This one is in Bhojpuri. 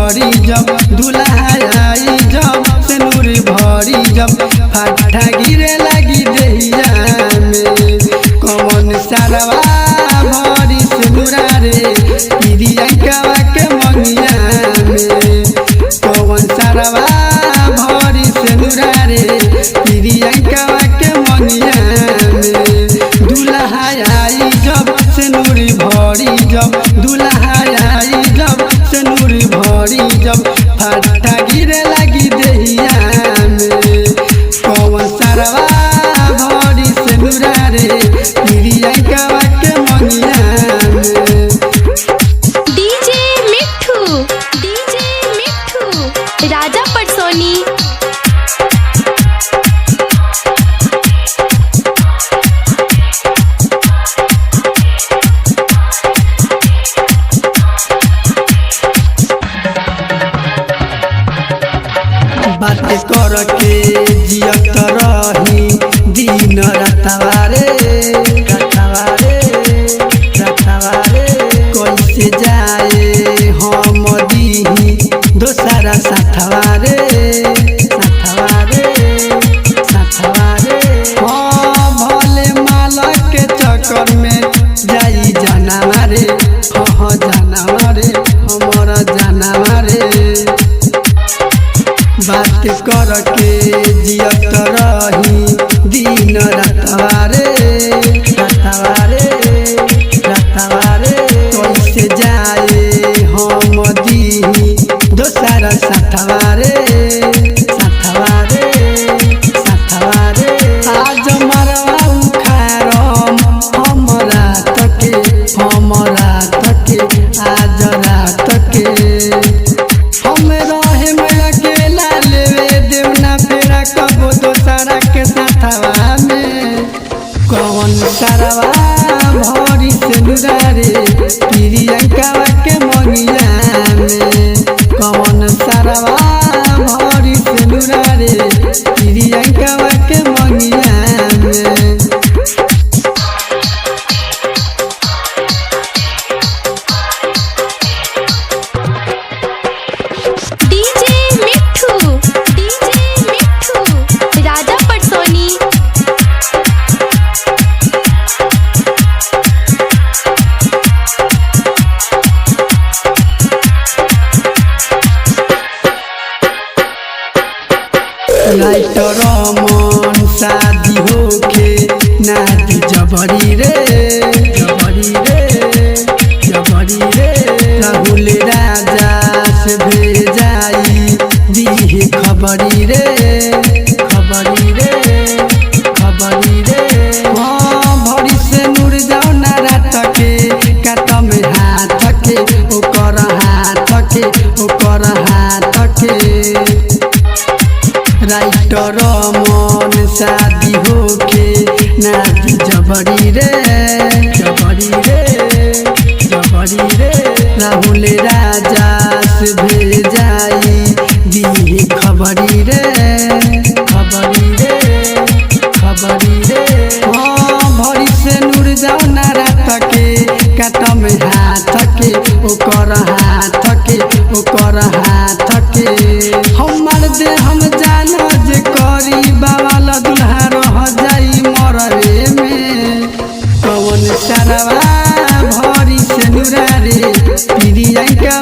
भरी जब दुल्हा आई जब सिंदूर भरी जब फटा गिरे लगी दहिया में कौन सरवा भरी सिंदूरा रे प्रियंका के मंगिया में कौन सरवा भरी सिंदूरा रे प्रियंका के मंगिया में दुल्हा आई जब सिंदूर भरी जब दुल्हा आई जब सिंदूर भरी जब फटा गिरे लगी दहिया में कौन सरवा भरी सिंदूरा रे प्रियंका के मंगिया में। डीजे मिठू राजा पटसोनी। बात कर के जियत रही दिन रतवारे कैसे जाए हम दीही दोसरा साथवारे हाँ भले माला के चक्कर में जाई जानवा रे हाँ जानवा रे हमारा जानवा रे बात कर के जियत रही दिन रतवारे कैसे जाए हम दीही दोसरा साथवारे आज मरवा उखारम हमरा तके आज रात के हम रहे में अकेला लेवे देवना फेरा कबो दोसरा के साथवा में कौन सरवा भरी सिंदूरा रे प्रियंका के मंगिया में कौन सरवा भरी सिंदूरा रे प्रियंका के मंगिया में। डीजे मिठू राजा पटसोनी। राइटर मन शादी होके नाती जबरी रे राहुल राजा से भेजाई दी खबरी रे हाँ भरी से नूर जाओ ना रात के काट में हाथ के ओकर हाथ के राइटर मन शादी होके नाती जबरी रे राहुल राजा से भेजाई दी खबरी रे हाँ भरी से नूर जाओ ना रात के काट में हाथ के ओकर हाथ के हमर दे हम जाना जे करी बाबाल दुल्हा रह जाई मरवे में कौन सरवा भरी सिंदूरा रे प्रियंका